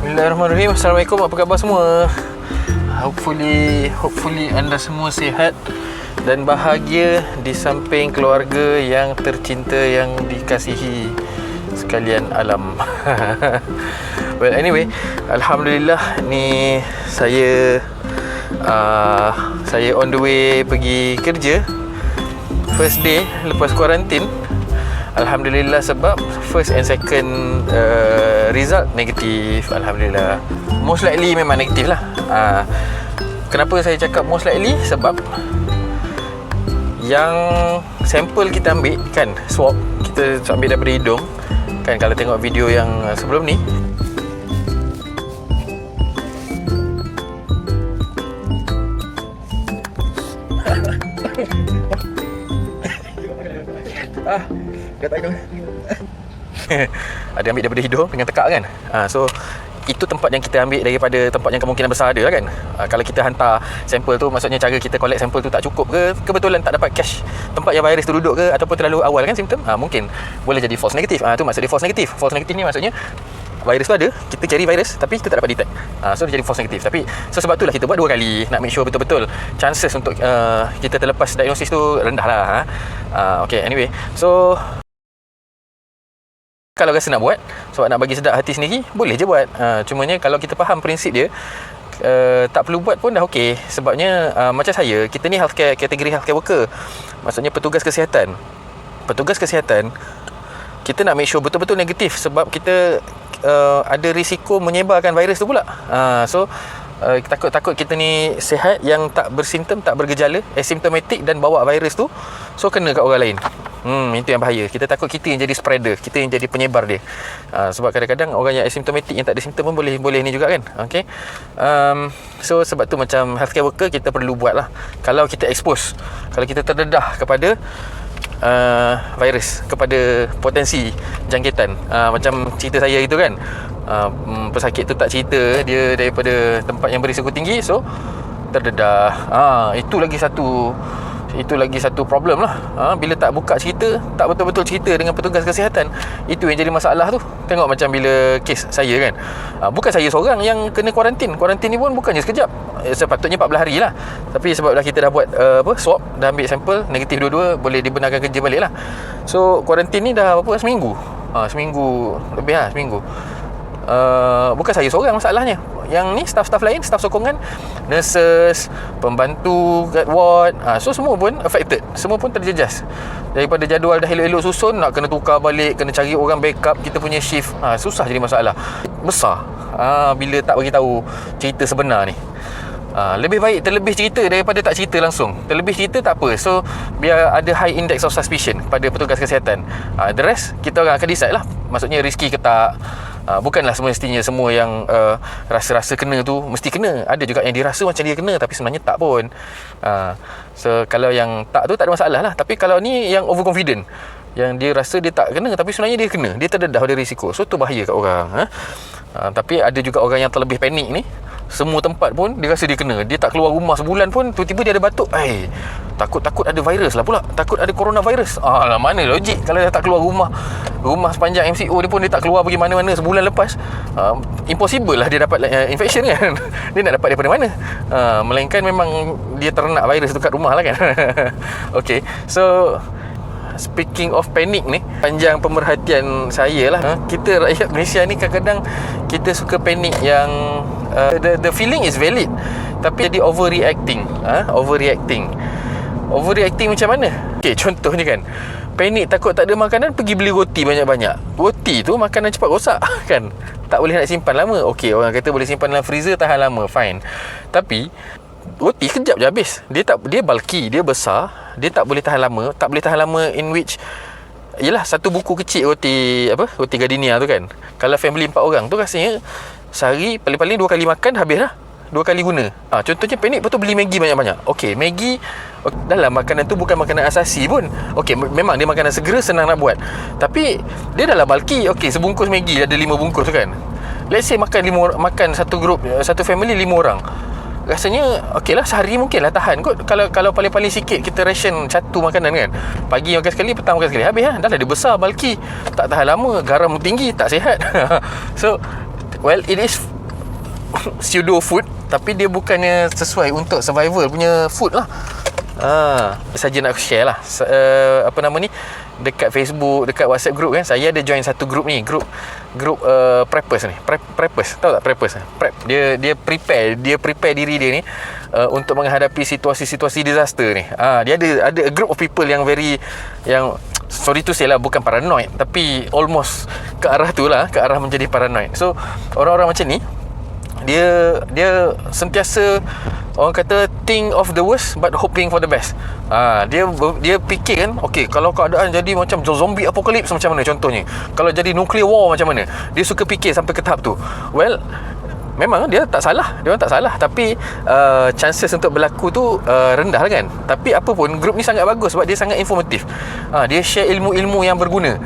Bismillahirrahmanirrahim. Assalamualaikum, apa khabar semua? Hopefully anda semua sihat dan bahagia di samping keluarga yang tercinta, yang dikasihi sekalian alam. Well, anyway, alhamdulillah ni saya on the way pergi kerja. First day lepas kuarantin. Alhamdulillah, sebab first and second result negatif. Alhamdulillah. Most likely memang negatif lah. Kenapa saya cakap most likely? Sebab yang sampel kita ambil kan, swab, kita ambil daripada hidung kan. Kalau tengok video yang sebelum ni, kata ada ambil daripada hidung dengan tekak kan. So itu tempat yang kita ambil daripada tempat yang kemungkinan besar ada lah kan. Kalau kita hantar sampel tu, maksudnya cara kita collect sampel tu tak cukup ke, kebetulan tak dapat cache tempat yang virus tu duduk ke, ataupun terlalu awal kan simptom, mungkin boleh jadi false negatif. Tu maksud dia false negatif. False negatif ni maksudnya virus tu ada, kita cari virus tapi kita tak dapat detect. So dia jadi false negatif. Tapi sebab itulah kita buat 2 kali, nak make sure betul-betul chances untuk kita terlepas diagnosis tu rendah lah. Okay, anyway, so kalau rasa nak buat sebab nak bagi sedap hati sendiri, boleh je buat. Cumanya kalau kita faham prinsip dia, tak perlu buat pun dah okey. Sebabnya macam saya, kita ni healthcare, kategori healthcare worker, maksudnya petugas kesihatan. Petugas kesihatan, kita nak make sure betul-betul negatif, sebab kita ada risiko menyebarkan virus tu pula. So takut kita ni sihat, yang tak bersimptom, tak bergejala, asymptomatic, dan bawa virus tu, so kena kat orang lain. Itu yang bahaya. Kita takut kita yang jadi spreader, kita yang jadi penyebar dia. Sebab kadang-kadang orang yang asymptomatic, yang tak ada simptom pun boleh ni juga kan. Okay. So sebab tu macam healthcare worker kita perlu buat lah. Kalau kita expose, kalau kita terdedah kepada virus, kepada potensi jangkitan, macam cerita saya itu kan, pesakit tu tak cerita dia daripada tempat yang berisiko tinggi, so terdedah. Itu lagi satu problem lah. Bila tak buka cerita, tak betul-betul cerita dengan petugas kesihatan, itu yang jadi masalah tu. Tengok macam bila kes saya kan, bukan saya seorang yang kena kuarantin. Kuarantin ni pun bukannya sekejap, sepatutnya 14 hari lah. Tapi sebab dah kita dah buat swab, dah ambil sampel, negatif dua-dua, boleh dibenarkan kerja balik lah. So kuarantin ni dah seminggu. Seminggu lebih lah, seminggu. Bukan saya seorang masalahnya. Yang ni staff-staff lain, staff sokongan, nurses, pembantu kat ward, so semua pun affected, semua pun terjejas. Daripada jadual dah elok-elok susun, nak kena tukar balik, kena cari orang backup kita punya shift. Susah jadi masalah besar bila tak bagi tahu cerita sebenar ni. Lebih baik terlebih cerita daripada tak cerita langsung. Terlebih cerita tak apa, so biar ada high index of suspicion pada petugas kesihatan. The rest kita orang akan decide lah, maksudnya risky ke tak. Bukanlah semestinya semua yang rasa-rasa kena tu mesti kena. Ada juga yang dirasa macam dia kena tapi sebenarnya tak pun. So kalau yang tak tu tak ada masalah lah. Tapi kalau ni yang overconfident, yang dia rasa dia tak kena tapi sebenarnya dia kena, dia terdedah, ada risiko, so tu bahaya kat orang. Tapi ada juga orang yang terlebih panik ni, semua tempat pun dia rasa dia kena, dia tak keluar rumah sebulan pun, tiba-tiba dia ada batuk, takut ada virus lah pula, takut ada coronavirus. Lah mana logik kalau dia tak keluar rumah sepanjang MCO dia pun dia tak keluar pergi mana-mana sebulan lepas. Impossible lah dia dapat infection kan. Dia nak dapat daripada mana? Melainkan memang dia ternak virus tu kat rumah lah kan. Okay, so speaking of panic ni, panjang pemerhatian saya lah. Kita rakyat Malaysia ni kadang-kadang kita suka panik yang the feeling is valid, tapi jadi overreacting. Overreacting macam mana? Okay, contohnya kan, panik takut tak ada makanan, pergi beli roti banyak-banyak. Roti tu makanan cepat rosak kan, tak boleh nak simpan lama. Okay, orang kata boleh simpan dalam freezer tahan lama, fine. Tapi roti kejap je habis. Dia bulky, dia besar, dia tak boleh tahan lama. Tak boleh tahan lama in which, yelah, satu buku kecil roti gardenia tu kan, kalau family 4 orang tu rasanya sehari paling-paling 2 kali makan, habis lah, 2 kali guna. Contohnya panik, lepas tu beli Maggi banyak-banyak. Okay, Maggi dalam makanan tu bukan makanan asasi pun. Okay, memang dia makanan segera, senang nak buat, tapi dia dalam bulky. Okay, sebungkus Maggi ada 5 bungkus kan. Let's say makan satu group, satu family 5 orang, rasanya okey lah, sehari mungkin lah tahan kot. Kalau paling-paling sikit kita ration satu makanan kan, pagi makan sekali, petang makan sekali, habis lah. Dah lah dia besar, bulky, tak tahan lama, garam tinggi, tak sihat. So well, it is pseudo food, tapi dia bukannya sesuai untuk survival punya food lah. Saja nak share lah. Apa nama ni, dekat Facebook, dekat WhatsApp group kan, saya ada join satu group ni, group preppers ni. Preppers, tahu tak preppers? Prep. Dia prepare diri dia ni untuk menghadapi situasi-situasi disaster ni. Dia ada a group of people yang sorry to say lah, bukan paranoid, tapi almost ke arah tu lah, ke arah menjadi paranoid. So orang-orang macam ni, dia sentiasa, orang kata, think of the worst but hoping for the best. Dia fikir kan, okey, kalau keadaan jadi macam zombie apocalypse macam mana contohnya, kalau jadi nuclear war macam mana. Dia suka fikir sampai ke tahap tu. Well, memang dia tak salah, tapi chances untuk berlaku tu rendah lah kan. Tapi apa pun, grup ni sangat bagus sebab dia sangat informatif. Dia share ilmu-ilmu yang berguna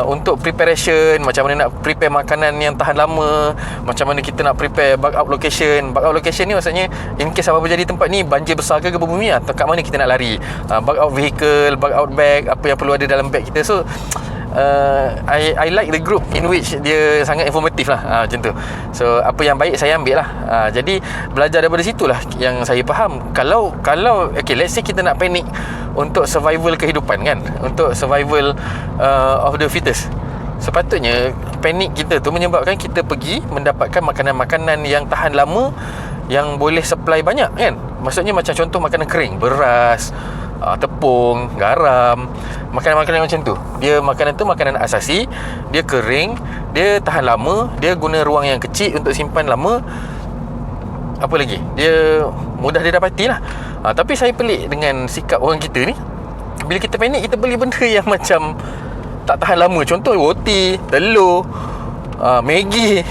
untuk preparation, macam mana nak prepare makanan yang tahan lama, macam mana kita nak prepare bug out location. Bug out location ni maksudnya in case apa-apa jadi tempat ni, banjir besar ke gempa bumi, atau kat mana kita nak lari. Bug out vehicle, bug out bag, apa yang perlu ada dalam bag kita. So I like the group in which dia sangat informatif lah, macam tu. So apa yang baik saya ambil lah. Jadi belajar daripada situlah yang saya faham. Kalau okay, let's say kita nak panik untuk survival kehidupan kan, untuk survival of the fittest, sepatutnya panik kita tu menyebabkan kita pergi mendapatkan makanan-makanan yang tahan lama, yang boleh supply banyak kan. Maksudnya macam contoh makanan kering, beras, tepung, garam, makanan-makanan macam tu. Makanan tu makanan asasi, dia kering, dia tahan lama, dia guna ruang yang kecil untuk simpan lama. Apa lagi? Dia mudah didapati lah. Tapi saya pelik dengan sikap orang kita ni. Bila kita panik, kita beli benda yang macam tak tahan lama. Contoh roti, telur, Maggi.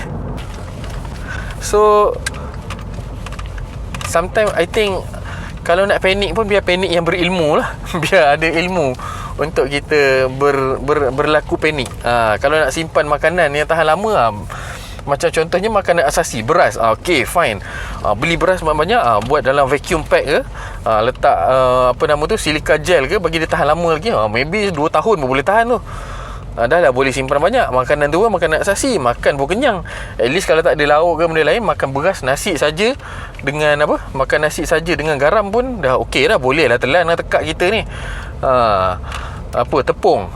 So sometimes I think, kalau nak panik pun biar panik yang berilmu lah. Biar ada ilmu untuk kita berlaku panik. Kalau nak simpan makanan yang tahan lama, macam contohnya makanan asasi, beras. Okay, fine. Beli beras banyak-banyak, buat dalam vacuum pack ke, letak silika gel ke, bagi dia tahan lama lagi. Maybe 2 tahun pun boleh tahan tu. Dah lah, boleh simpan banyak. Makanan tu pun makanan asasi, makan pun kenyang. At least kalau tak ada lauk ke benda lain, makan beras, nasi saja dengan makan nasi saja dengan garam pun dah okey dah. Boleh lah telan lah tekak kita ni. Tepung.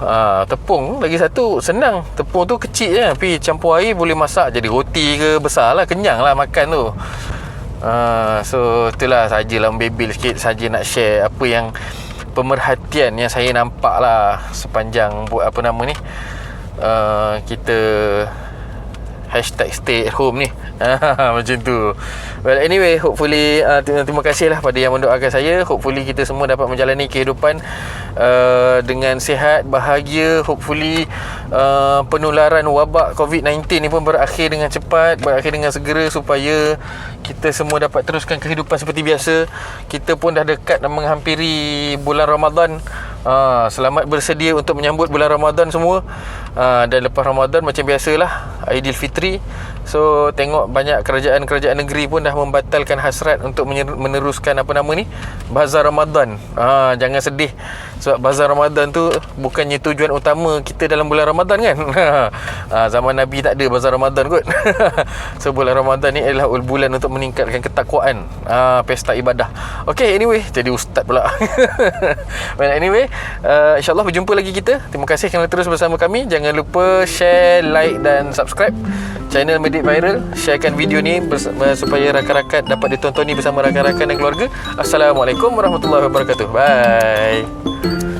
Tepung lagi satu senang. Tepung tu kecil je, tapi campur air boleh masak jadi roti ke, besar lah, kenyang lah makan tu. So itulah sajalah membebel sikit, saja nak share apa yang pemerhatian yang saya nampak lah sepanjang buat kita #stay at home ni. Macam tu. Well, anyway, hopefully terima kasih lah pada yang mendoakan saya. Hopefully kita semua dapat menjalani kehidupan dengan sihat, bahagia. Hopefully penularan wabak COVID-19 ni pun berakhir dengan cepat, berakhir dengan segera, supaya kita semua dapat teruskan kehidupan seperti biasa. Kita pun dah dekat dan menghampiri bulan Ramadan. Selamat bersedia untuk menyambut bulan Ramadan semua. Dan lepas Ramadan macam biasalah, Aidilfitri. So tengok banyak kerajaan-kerajaan negeri pun dah membatalkan hasrat untuk meneruskan bazar Ramadan. Jangan sedih, sebab bazar Ramadan tu bukannya tujuan utama kita dalam bulan Ramadan kan. Zaman Nabi tak ada bazar Ramadan kot. So bulan Ramadan ni adalah bulan untuk meningkatkan ketakwaan, pesta ibadah. Okay, anyway, jadi ustaz pula. Well, anyway, InsyaAllah berjumpa lagi kita. Terima kasih kerana terus bersama kami. Jangan lupa share, like dan subscribe channel Medit Viral. Sharekan video ni supaya rakan-rakan dapat ditontoni bersama rakan-rakan dan keluarga. Assalamualaikum warahmatullahi wabarakatuh. Bye.